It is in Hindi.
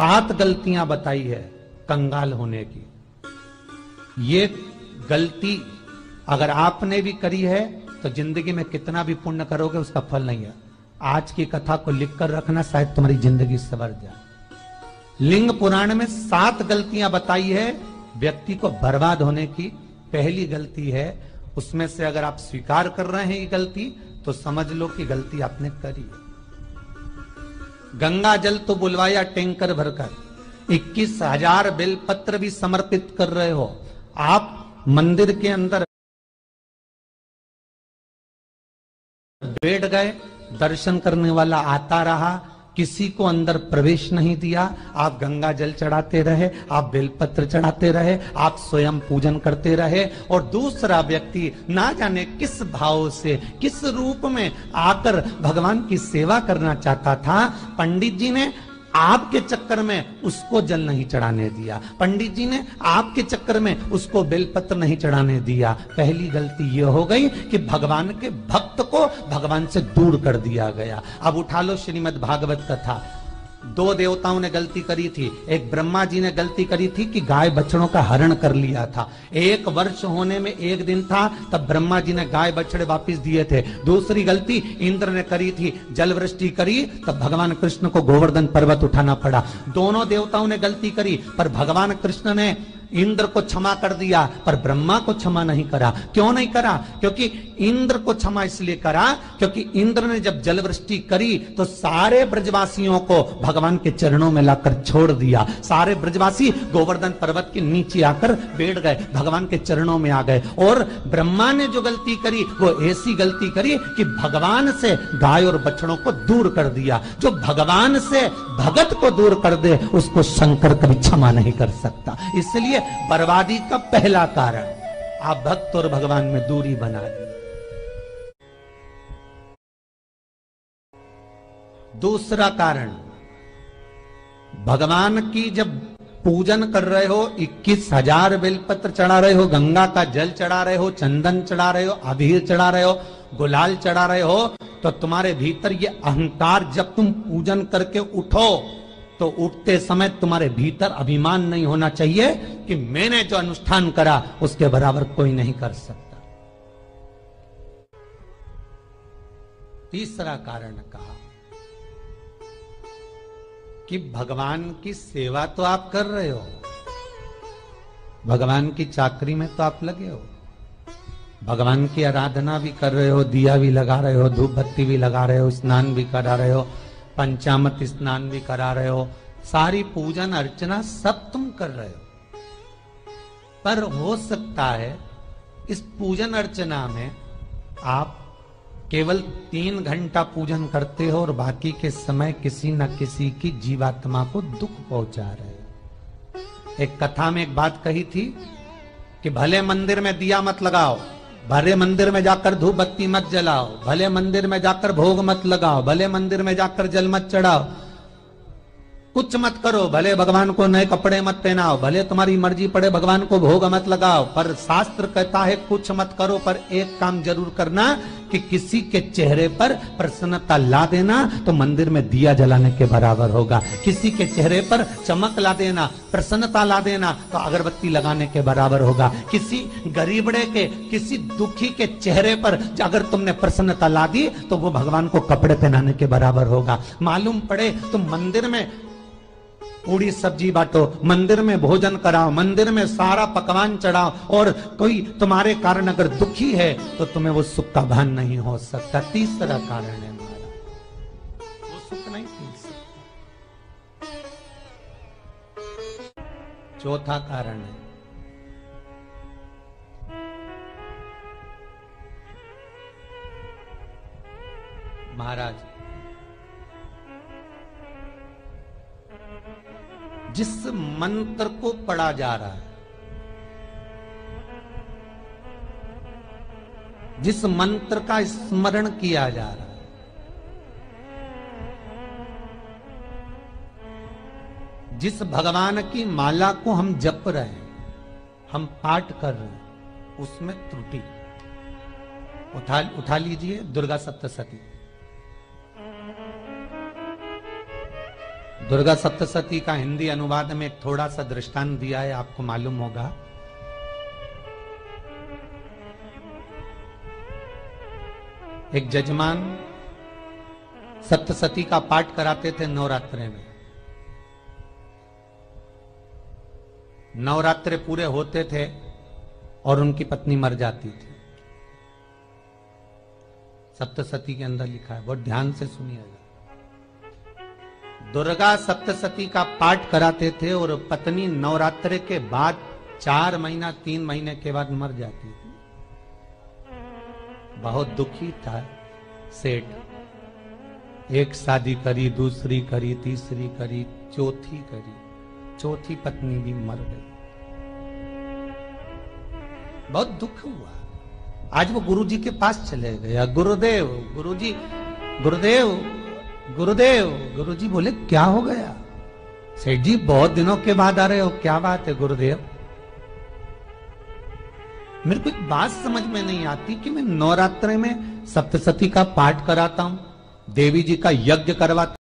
7 गलतियां बताई है कंगाल होने की। ये गलती अगर आपने भी करी है तो जिंदगी में कितना भी पुण्य करोगे उसका फल नहीं है। आज की कथा को लिखकर रखना, शायद तुम्हारी जिंदगी संवर जाए। लिंग पुराण में 7 गलतियां बताई है व्यक्ति को बर्बाद होने की। पहली गलती है, उसमें से अगर आप स्वीकार कर रहे हैं ये गलती तो समझ लो कि गलती आपने करी है। गंगा जल तो बुलवाया टैंकर भरकर, 21,000 बेलपत्र भी समर्पित कर रहे हो। आप मंदिर के अंदर बैठ गए, दर्शन करने वाला आता रहा, किसी को अंदर प्रवेश नहीं दिया। आप गंगा जल चढ़ाते रहे, आप बेलपत्र चढ़ाते रहे, आप स्वयं पूजन करते रहे, और दूसरा व्यक्ति ना जाने किस भाव से, किस रूप में आकर भगवान की सेवा करना चाहता था। पंडित जी ने आपके चक्कर में उसको जल नहीं चढ़ाने दिया, पंडित जी ने आपके चक्कर में उसको बेलपत्र नहीं चढ़ाने दिया। पहली गलती यह हो गई कि भगवान के भक्त को भगवान से दूर कर दिया गया। अब उठा लो श्रीमद् भागवत कथा। 2 देवताओं ने गलती करी थी। एक ब्रह्मा जी ने गलती करी थी कि गाय बछड़ों का हरण कर लिया था। 1 वर्ष होने में 1 दिन था तब ब्रह्मा जी ने गाय बछड़े वापस दिए थे। दूसरी गलती इंद्र ने करी थी, जल वृष्टि करी तब भगवान कृष्ण को गोवर्धन पर्वत उठाना पड़ा। दोनों देवताओं ने गलती करी, पर भगवान कृष्ण ने इंद्र को क्षमा कर दिया पर ब्रह्मा को क्षमा नहीं करा। क्यों नहीं करा? क्योंकि इंद्र को क्षमा इसलिए करा क्योंकि इंद्र ने जब जलवृष्टि करी तो सारे ब्रजवासियों को भगवान के चरणों में लाकर छोड़ दिया। सारे ब्रजवासी गोवर्धन पर्वत के नीचे आकर बैठ गए, भगवान के चरणों में आ गए। और ब्रह्मा ने जो गलती करी वो ऐसी गलती करी कि भगवान से गाय और बछड़ों को दूर कर दिया। जो भगवान से भगत को दूर कर दे उसको शंकर कभी क्षमा नहीं कर सकता। इसलिए बर्बादी का पहला कारण आप भक्त और भगवान में दूरी बना दी। दूसरा कारण, भगवान की जब पूजन कर रहे हो, 21,000 बेलपत्र चढ़ा रहे हो, गंगा का जल चढ़ा रहे हो, चंदन चढ़ा रहे हो, अबीर चढ़ा रहे हो, गुलाल चढ़ा रहे हो, तो तुम्हारे भीतर ये अहंकार, जब तुम पूजन करके उठो तो उठते समय तुम्हारे भीतर अभिमान नहीं होना चाहिए कि मैंने जो अनुष्ठान करा उसके बराबर कोई नहीं कर सकता। तीसरा कारण कहा कि भगवान की सेवा तो आप कर रहे हो, भगवान की चाकरी में तो आप लगे हो, भगवान की आराधना भी कर रहे हो, दिया भी लगा रहे हो, धूप बत्ती भी लगा रहे हो, स्नान भी करा रहे हो, पंचामृत स्नान भी करा रहे हो, सारी पूजन अर्चना सब तुम कर रहे हो। पर हो सकता है इस पूजन अर्चना में आप केवल 3 घंटा पूजन करते हो और बाकी के समय किसी न किसी की जीवात्मा को दुख पहुंचा रहे हो। एक कथा में एक बात कही थी कि भले मंदिर में दिया मत लगाओ, भले मंदिर में जाकर धूप बत्ती मत जलाओ, भले मंदिर में जाकर भोग मत लगाओ, भले मंदिर में जाकर जल मत चढ़ाओ, कुछ मत करो, भले भगवान को नए कपड़े मत पहनाओ, भले तुम्हारी मर्जी पड़े भगवान को भोग मत लगाओ, पर शास्त्र कहता है कुछ मत करो, पर एक काम जरूर करना कि किसी के चेहरे पर प्रसन्नता ला देना तो मंदिर में दिया जलाने के बराबर होगा। किसी के चेहरे पर चमक ला देना, प्रसन्नता ला देना तो अगरबत्ती लगाने के बराबर होगा। किसी गरीबड़े के, किसी दुखी के चेहरे पर अगर तुमने प्रसन्नता ला दी तो वो भगवान को कपड़े पहनाने के बराबर होगा। मालूम पड़े तुम मंदिर में पूरी सब्जी बांटो, मंदिर में भोजन कराओ, मंदिर में सारा पकवान चढ़ाओ, और कोई तुम्हारे कारण अगर दुखी है तो तुम्हें वो सुख का भान नहीं हो सकता। तीसरा कारण है हमारा, वो सुख नहीं पी सकता। चौथा कारण है महाराज, जिस मंत्र को पढ़ा जा रहा है, जिस मंत्र का स्मरण किया जा रहा है, जिस भगवान की माला को हम जप रहे हैं, हम पाठ कर रहे हैं, उसमें त्रुटि। उठा लीजिए दुर्गा सप्तशती। दुर्गा सप्तशती का हिंदी अनुवाद में एक थोड़ा सा दृष्टांत दिया है, आपको मालूम होगा। एक जजमान सप्तशती का पाठ कराते थे नवरात्रे में। नवरात्रे पूरे होते थे और उनकी पत्नी मर जाती थी। सप्तशती के अंदर लिखा है, बहुत ध्यान से सुनिएगा। दुर्गा सप्तशती का पाठ कराते थे और पत्नी नवरात्रे के बाद 4 महीना 3 महीने के बाद मर जाती थी। बहुत दुखी था सेठ। एक शादी करी, दूसरी करी, तीसरी करी, चौथी करी, चौथी पत्नी भी मर गई। बहुत दुख हुआ। आज वो गुरुजी के पास चले गया, गुरुदेव, गुरुजी, गुरुदेव, गुरुदेव। गुरुजी बोले क्या हो गया? सेठ जी बहुत दिनों के बाद आ रहे हो, क्या बात है गुरुदेव? मेरे को एक बात समझ में नहीं आती कि मैं नवरात्रि में सप्तशती का पाठ कराता हूं, देवी जी का यज्ञ करवाता